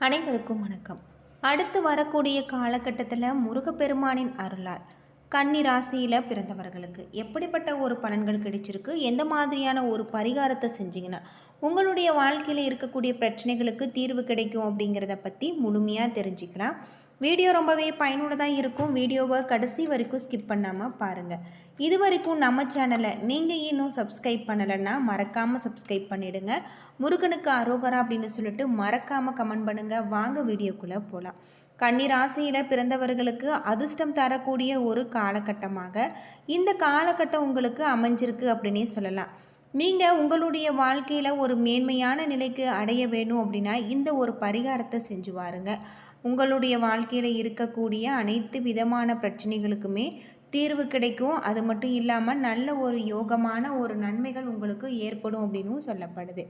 அனைவருக்கும் வணக்கம். அடுத்து வரக்கூடிய காலகட்டத்தில் முருகப்பெருமானின் அருளால் கன்னி ராசியில் பிறந்தவர்களுக்கு எப்படிப்பட்ட ஒரு பலன்கள் கிடைச்சிருக்கு, எந்த மாதிரியான ஒரு பரிகாரத்தை செஞ்சிங்கன்னா உங்களுடைய வாழ்க்கையில் இருக்கக்கூடிய பிரச்சனைகளுக்கு தீர்வு கிடைக்கும் அப்படிங்கிறத பற்றி முழுமையாக தெரிஞ்சுக்கலாம். வீடியோ ரொம்பவே பயனுள்ளதாக இருக்கும். வீடியோவை கடைசி வரைக்கும் ஸ்கிப் பண்ணாமல் பாருங்கள். இது வரைக்கும் நம்ம சேனலை நீங்கள் இன்னும் சப்ஸ்கிரைப் பண்ணலைன்னா மறக்காமல் சப்ஸ்கிரைப் பண்ணிவிடுங்க. முருகனுக்கு அரோகரா அப்படின்னு சொல்லிட்டு மறக்காமல் கமெண்ட் பண்ணுங்கள். வாங்க வீடியோக்குள்ளே போகலாம். கன்னி ராசியில் பிறந்தவர்களுக்கு அதிர்ஷ்டம் தரக்கூடிய ஒரு காலகட்டமாக இந்த காலகட்டம் உங்களுக்கு அமைஞ்சிருக்கு அப்படின்னே சொல்லலாம். நீங்கள் உங்களுடைய வாழ்க்கையில் ஒரு மேன்மையான நிலைக்கு அடைய வேணும் அப்படின்னா இந்த ஒரு பரிகாரத்தை செஞ்சு வாருங்க. உங்களுடைய வாழ்க்கையில் இருக்கக்கூடிய அனைத்து விதமான பிரச்சனைகளுக்குமே தீர்வு கிடைக்கும். அது மட்டும் இல்லாமல் நல்ல ஒரு யோகமான ஒரு நன்மைகள் உங்களுக்கு ஏற்படும் அப்படின்னும் சொல்லப்படுது.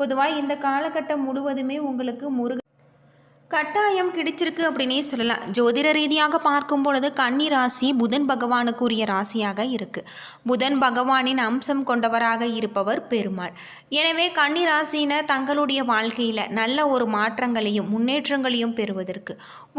பொதுவாக இந்த காலகட்டம் முழுவதுமே உங்களுக்கு கட்டாயம் கிடைச்சிருக்கு அப்படின்னே சொல்லலாம். ஜோதிட ரீதியாக பார்க்கும் பொழுது கன்னி ராசி புதன் பகவானுக்குரிய ராசியாக இருக்குது. புதன் பகவானின் அம்சம் கொண்டவராக இருப்பவர் பெருமாள். எனவே கன்னி ராசியினர் தங்களுடைய வாழ்க்கையில் நல்ல ஒரு மாற்றங்களையும் முன்னேற்றங்களையும் பெறுவதற்கு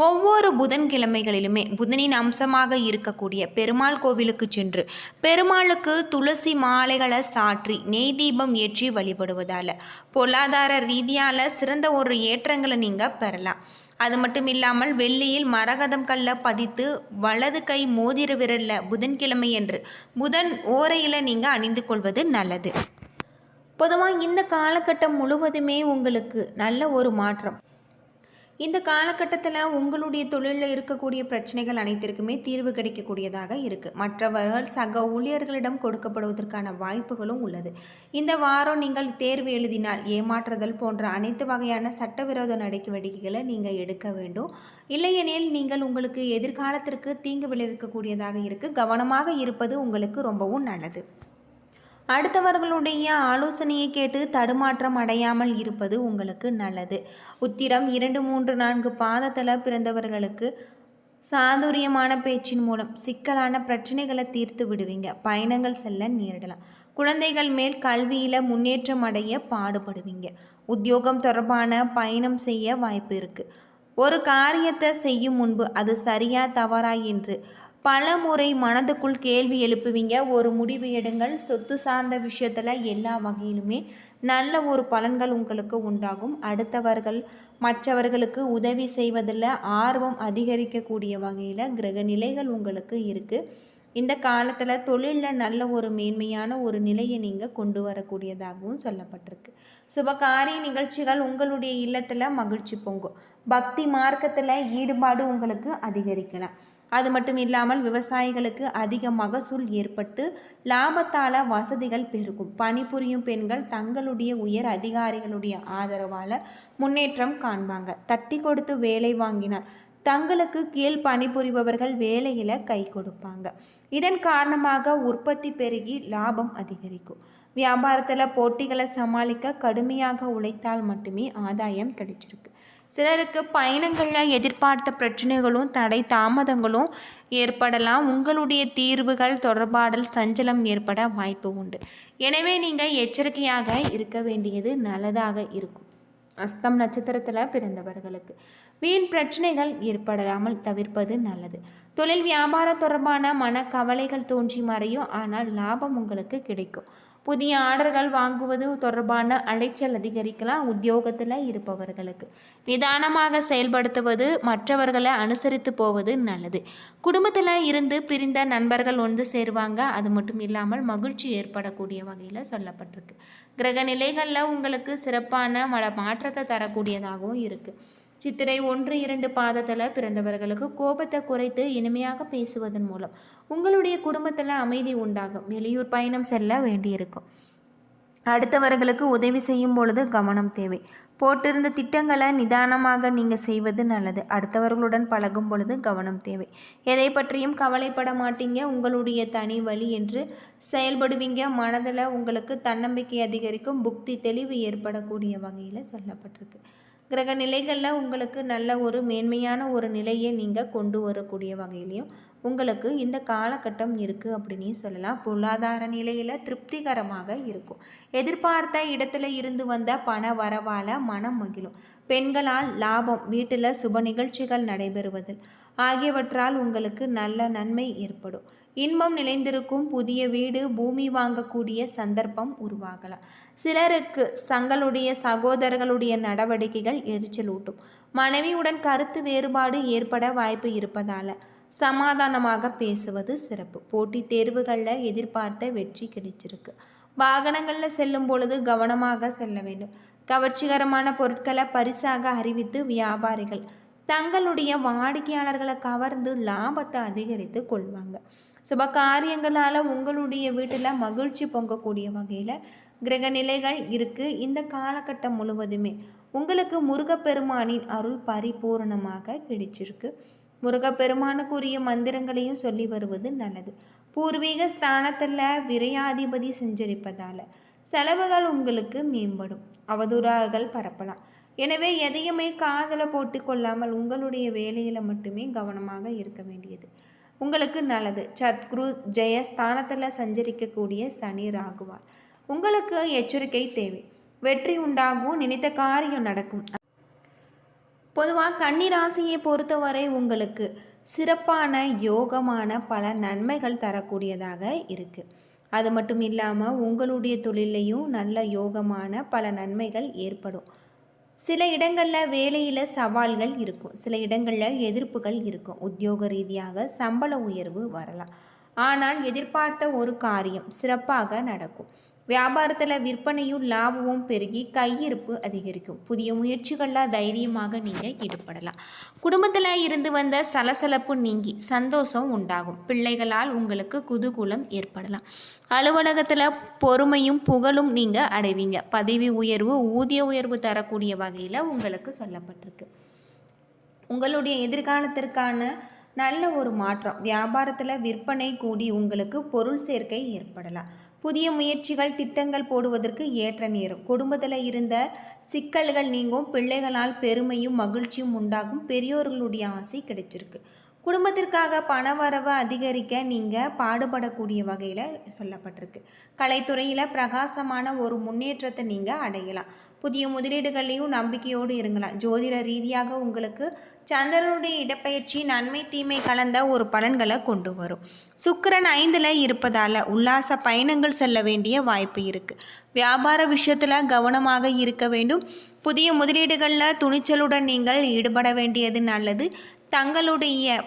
ஒவ்வொரு புதன்கிழமைகளிலுமே புதனின் அம்சமாக இருக்கக்கூடிய பெருமாள் கோவிலுக்கு சென்று பெருமாளுக்கு துளசி மாலைகளை சாற்றி நெய் தீபம் ஏற்றி வழிபடுவதால் பொருளாதார ரீதியால் சிறந்த ஒரு ஏற்றங்களை நீங்கள் பெறலாம். அது மட்டும் இல்லாமல் வெள்ளியில் மரகதம் கல்ல பதித்து வலது கை மோதிர விரலில் புதன்கிழமை என்று புதன் ஓரையில் நீங்கள் அணிந்து கொள்வது நல்லது. பொதுவாக இந்த காலகட்டம் முழுவதுமே உங்களுக்கு நல்ல ஒரு மாற்றம். இந்த காலகட்டத்தில் உங்களுடைய தொழிலில் இருக்கக்கூடிய பிரச்சனைகள் அனைத்திற்குமே தீர்வு கிடைக்கக்கூடியதாக இருக்குது. மற்றவர்கள் சக ஊழியர்களிடம் கொடுக்கப்படுவதற்கான வாய்ப்புகளும் உள்ளது. இந்த வாரம் நீங்கள் தேர்வு எழுதினால் ஏமாற்றுதல் போன்ற அனைத்து வகையான சட்டவிரோத நடவடிக்கைகளை நீங்கள் எடுக்க வேண்டும். இல்லையெனில் நீங்கள் உங்களுக்கு எதிர்காலத்திற்கு தீங்கு விளைவிக்கக்கூடியதாக இருக்குது. கவனமாக இருப்பது உங்களுக்கு ரொம்பவும் நல்லது. அடுத்தவர்களுடைய ஆலோசனையை கேட்டு தடுமாற்றம் அடையாமல் இருப்பது உங்களுக்கு நல்லது. உத்திரம் 2, 3, 4 பாதத்தில் பிறந்தவர்களுக்கு சாதுரியமான பேச்சின் மூலம் சிக்கலான பிரச்சனைகளை தீர்த்து விடுவீங்க. பயணங்கள் செல்ல நேரிடலாம். குழந்தைகள் மேல் கல்வியில் முன்னேற்றம் அடைய பாடுபடுவீங்க. உத்தியோகம் தொடர்பான பயணம் செய்ய வாய்ப்பு இருக்குது. ஒரு காரியத்தை செய்யும் முன்பு அது சரியா தவறா என்று பல முறை மனதுக்குள் கேள்வி எழுப்புவீங்க. ஒரு முடிவு எடுங்கள். சொத்து சார்ந்த விஷயத்தில் எல்லா வகையிலுமே நல்ல ஒரு பலன்கள் உங்களுக்கு உண்டாகும். அடுத்தவர்கள் மற்றவர்களுக்கு உதவி செய்வதில் ஆர்வம் அதிகரிக்கக்கூடிய வகையில் கிரக நிலைகள் உங்களுக்கு இருக்குது. இந்த காலத்தில் தொழிலில் நல்ல ஒரு மேன்மையான ஒரு நிலையை நீங்கள் கொண்டு வரக்கூடியதாகவும் சொல்லப்பட்டிருக்கு. சுபகாரிய நிகழ்ச்சிகள் உங்களுடைய இல்லத்தில் மகிழ்ச்சி பொங்கும். பக்தி மார்க்கத்தில் ஈடுபாடு உங்களுக்கு அதிகரிக்கலாம். அது மட்டும் இல்லாமல் விவசாயிகளுக்கு அதிக மகசூல் ஏற்பட்டு லாபத்தால் வசதிகள் பெருகும். பணிபுரியும் பெண்கள் தங்களுடைய உயர் அதிகாரிகளுடைய ஆதரவால் முன்னேற்றம் காண்பாங்க. தட்டி கொடுத்து வேலை வாங்கினால் தங்களுக்கு கீழ் பணிபுரிபவர்கள் வேலையில் கை கொடுப்பாங்க. இதன் காரணமாக உற்பத்தி பெருகி லாபம் அதிகரிக்கும். வியாபாரத்தில் போட்டிகளை சமாளிக்க கடுமையாக உழைத்தால் மட்டுமே ஆதாயம் கிடைச்சிருக்கு. சிலருக்கு பயணங்களில் எதிர்பார்த்த பிரச்சனைகளும் தடை தாமதங்களும் ஏற்படலாம். உங்களுடைய தீர்வுகள் தொடர்பாடல் சஞ்சலம் ஏற்பட வாய்ப்பு உண்டு. எனவே நீங்கள் எச்சரிக்கையாக இருக்க வேண்டியது நல்லதாக இருக்கும். அஸ்தம் நட்சத்திரத்தில் பிறந்தவர்களுக்கு வீண் பிரச்சனைகள் ஏற்படாமல் தவிர்ப்பது நல்லது. தொழில் வியாபாரம் தொடர்பான மனக்கவலைகள் தோன்றி மறையும். ஆனால் லாபம் உங்களுக்கு கிடைக்கும். புதிய ஆர்டர்கள் வாங்குவது தொடர்பான அலைச்சல் அதிகரிக்கலாம். உத்தியோகத்தில் இருப்பவர்களுக்கு நிதானமாக செயல்படுத்துவது, மற்றவர்களை அனுசரித்து போவது நல்லது. குடும்பத்தில் இருந்து பிரிந்த நண்பர்கள் ஒன்று சேருவாங்க. அது மட்டும் இல்லாமல் மகிழ்ச்சி ஏற்படக்கூடிய வகையில் சொல்லப்பட்டிருக்கு. கிரக நிலைகளில் உங்களுக்கு சிறப்பான மாற்றத்தை தரக்கூடியதாகவும் இருக்குது. சித்திரை 1, 2 பாதத்தில் பிறந்தவர்களுக்கு கோபத்தை குறைத்து இனிமையாக பேசுவதன் மூலம் உங்களுடைய குடும்பத்தில் அமைதி உண்டாகும். வெளியூர் பயணம் செல்ல வேண்டியிருக்கும். அடுத்தவர்களுக்கு உதவி செய்யும் பொழுது கவனம் தேவை. போட்டிருந்த திட்டங்களை நிதானமாக நீங்கள் செய்வது நல்லது. அடுத்தவர்களுடன் பழகும் பொழுது கவனம் தேவை. எதை பற்றியும் கவலைப்பட மாட்டீங்க. உங்களுடைய தனி வழி என்று செயல்படுவீங்க. மனதில் உங்களுக்கு தன்னம்பிக்கை அதிகரிக்கும். புத்தி தெளிவு ஏற்படக்கூடிய வகையில் சொல்லப்பட்டிருக்கு. கிரக நிலைகளில் உங்களுக்கு நல்ல ஒரு மேன்மையான ஒரு நிலையை நீங்கள் கொண்டு வரக்கூடிய வகையிலையும் உங்களுக்கு இந்த காலகட்டம் இருக்குது அப்படின்னு சொல்லலாம். பொருளாதார நிலையில் திருப்திகரமாக இருக்கும். எதிர்பார்த்த இடத்துல இருந்து வந்த பண வரவால் மனம் மகிழும். பெண்களால் லாபம், வீட்டில் சுப நிகழ்ச்சிகள் நடைபெறுவதில் ஆகியவற்றால் உங்களுக்கு நல்ல நன்மை ஏற்படும். இன்பம் நிலைந்திருக்கும். புதிய வீடு, பூமி வாங்கக்கூடிய சந்தர்ப்பம் உருவாகலாம். சிலருக்கு தங்களுடைய சகோதரர்களுடைய நடவடிக்கைகள் எரிச்சலூட்டும். மனைவியுடன் கருத்து வேறுபாடு ஏற்பட வாய்ப்பு இருப்பதால் சமாதானமாக பேசுவது சிறப்பு. போட்டித் தேர்வுகளில் எதிர்பார்த்த வெற்றி கிடைச்சிருக்கு. வாகனங்களில் செல்லும் பொழுது கவனமாக செல்ல வேண்டும். கவர்ச்சிகரமான பொருட்களை பரிசாக அறிவித்து வியாபாரிகள் தங்களுடைய வாடிக்கையாளர்களை கவர்ந்து லாபத்தை அதிகரித்து கொள்வாங்க. சுப காரியங்களால் உங்களுடைய வீட்டில் மகிழ்ச்சி பொங்கக்கூடிய வகையில் கிரக நிலைகள் இருக்குது. இந்த காலகட்டம் முழுவதுமே உங்களுக்கு முருகப்பெருமானின் அருள் பரிபூர்ணமாக கிடைச்சிருக்கு. முருகப்பெருமானுக்குரிய மந்திரங்களையும் சொல்லி வருவது நல்லது. பூர்வீக ஸ்தானத்தில் விரையாதிபதி செஞ்சரிப்பதால் செலவுகள் உங்களுக்கு மேம்படும். அவதூறார்கள் பரப்பலாம். எனவே எதையுமே காதில் போட்டு கொள்ளாமல் உங்களுடைய வேலையில் மட்டுமே கவனமாக இருக்க வேண்டியது உங்களுக்கு நல்லது. சத்குரு ஜெய ஸ்தானத்தில் சஞ்சரிக்கக்கூடிய சனி ராகுவார் உங்களுக்கு எச்சரிக்கை தேவை. வெற்றி உண்டாகும். நினைத்த காரியம் நடக்கும். பொதுவாக கன்னி ராசியை பொறுத்தவரை உங்களுக்கு சிறப்பான யோகமான பல நன்மைகள் தரக்கூடியதாக இருக்குது. அது மட்டும் இல்லாமல் உங்களுடைய தொழிலையும் நல்ல யோகமான பல நன்மைகள் ஏற்படும். சில இடங்களில் வேலையில் சவால்கள் இருக்கும். சில இடங்களில் எதிர்ப்புகள் இருக்கும். உத்தியோக ரீதியாக சம்பள உயர்வு வரலாம். ஆனால் எதிர்பார்த்த ஒரு காரியம் சிறப்பாக நடக்கும். வியாபாரத்தில் விற்பனையும் லாபமும் பெருகி கையிருப்பு அதிகரிக்கும். புதிய முயற்சிகளில் தைரியமாக நீங்கள் ஈடுபடலாம். குடும்பத்தில் இருந்து வந்த சலசலப்பு நீங்கி சந்தோஷம் உண்டாகும். பிள்ளைகளால் உங்களுக்கு குதூகூலம் ஏற்படலாம். அலுவலகத்தில் பொறுமையும் புகழும் நீங்கள் அடைவீங்க. பதவி உயர்வு, ஊதிய உயர்வு தரக்கூடிய வகையில் உங்களுக்கு சொல்லப்பட்டிருக்கு. உங்களுடைய எதிர்காலத்திற்கான நல்ல ஒரு மாற்றம். வியாபாரத்தில் விற்பனை கூடி உங்களுக்கு பொருள் சேர்க்கை ஏற்படலாம். புதிய முயற்சிகள், திட்டங்கள் போடுவதற்கு ஏற்ற நேரம். குடும்பத்தில் இருந்த சிக்கல்கள் நீங்கும். பிள்ளைகளால் பெருமையும் மகிழ்ச்சியும் உண்டாகும். பெரியோர்களுடைய ஆசை கிடைச்சிருக்கு. குடும்பத்திற்காக பணவரவு அதிகரிக்க நீங்கள் பாடுபடக்கூடிய வகையில் சொல்லப்பட்டிருக்கு. கலைத்துறையில் பிரகாசமான ஒரு முன்னேற்றத்தை நீங்கள் அடையலாம். புதிய முதலீடுகளையும் நம்பிக்கையோடு இருங்கலாம். ஜோதிட ரீதியாக உங்களுக்கு சந்திரனுடைய இடப்பெயர்ச்சி நன்மை தீமை கலந்த ஒரு பலன்களை கொண்டு வரும். சுக்கிரன் 5ல் இருப்பதால் உல்லாச பயணங்கள் செல்ல வேண்டிய வாய்ப்பு இருக்குது. வியாபார விஷயத்தில் கவனமாக இருக்க வேண்டும். புதிய முதலீடுகளில் துணிச்சலுடன் நீங்கள் ஈடுபட வேண்டியது நல்லது. தங்களுடைய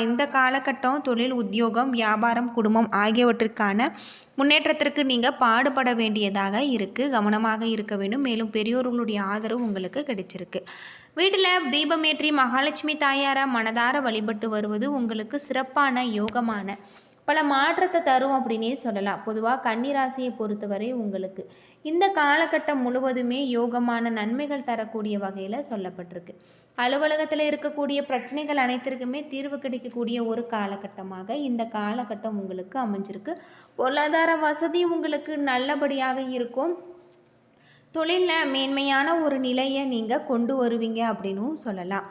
இந்த காலகட்டம் தொழில், உத்தியோகம், வியாபாரம், குடும்பம் ஆகியவற்றிற்கான முன்னேற்றத்திற்கு நீங்கள் பாடுபட வேண்டியதாக இருக்குது. கவனமாக இருக்க வேண்டும். மேலும் பெரியோர்களுடைய ஆதரவு உங்களுக்கு கிடைச்சிருக்கு. வீட்டில் தீபமேற்றி மகாலட்சுமி தாயாரை மனதார வழிபட்டு வருவது உங்களுக்கு சிறப்பான யோகமான பல மாற்றத்தை தரும் அப்படின்னே சொல்லலாம். பொதுவாக கன்னிராசியை பொறுத்தவரை உங்களுக்கு இந்த காலகட்டம் முழுவதுமே யோகமான நன்மைகள் தரக்கூடிய வகையில் சொல்லப்பட்டிருக்கு. அலுவலகத்தில் இருக்கக்கூடிய பிரச்சனைகள் அனைத்திற்குமே தீர்வு கிடைக்கக்கூடிய ஒரு காலகட்டமாக இந்த காலகட்டம் உங்களுக்கு அமைஞ்சிருக்கு. பொருளாதார வசதி உங்களுக்கு நல்லபடியாக இருக்கும். தொழிலில் மேன்மையான ஒரு நிலையை நீங்கள் கொண்டு வருவீங்க அப்படின்னும் சொல்லலாம்.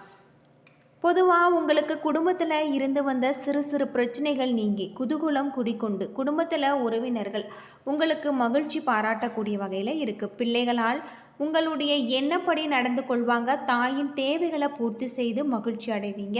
பொதுவாக உங்களுக்கு குடும்பத்தில் இருந்து வந்த சிறு சிறு பிரச்சனைகள் நீங்கி குதூகூலம் குடிக்கொண்டு குடும்பத்தில் உறவினர்கள் உங்களுக்கு மகிழ்ச்சி பாராட்டக்கூடிய வகையில் இருக்குது. பிள்ளைகளால் உங்களுடைய எண்ணப்படி நடந்து கொள்வாங்க. தாயின் தேவைகளை பூர்த்தி செய்து மகிழ்ச்சி அடைவீங்க.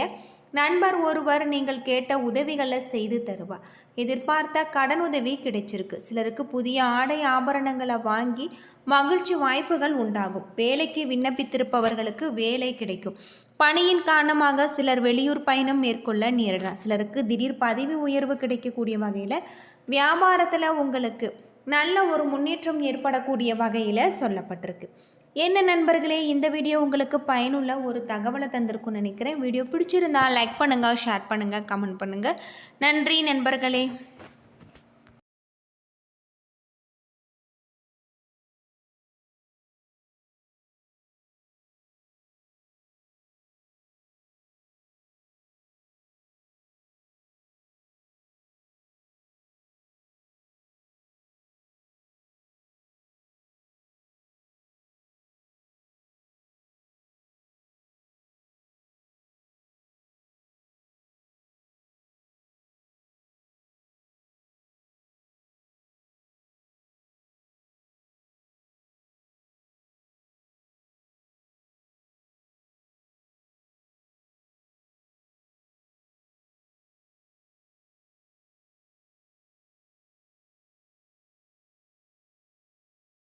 நண்பர் ஒருவர் நீங்கள் கேட்ட உதவிகளை செய்து தருவார். எதிர்பார்த்த கடன் உதவி கிடைச்சிருக்கு. சிலருக்கு புதிய ஆடை ஆபரணங்களை வாங்கி மகிழ்ச்சி வாய்ப்புகள் உண்டாகும். வேலைக்கு விண்ணப்பித்திருப்பவர்களுக்கு வேலை கிடைக்கும். பணியின் காரணமாக சிலர் வெளியூர் பயணம் மேற்கொள்ள நேரலாம். சிலருக்கு திடீர் பதவி உயர்வு கிடைக்கக்கூடிய வகையில் வியாபாரத்தில் உங்களுக்கு நல்ல ஒரு முன்னேற்றம் ஏற்படக்கூடிய வகையில் சொல்லப்பட்டிருக்கு. என்ன நண்பர்களே, இந்த வீடியோ உங்களுக்கு பயனுள்ள ஒரு தகவலை தந்திருக்கும்னு நினைக்கிறேன். வீடியோ பிடிச்சிருந்தா லைக் பண்ணுங்கள், ஷேர் பண்ணுங்கள், கமெண்ட் பண்ணுங்கள். நன்றி நண்பர்களே.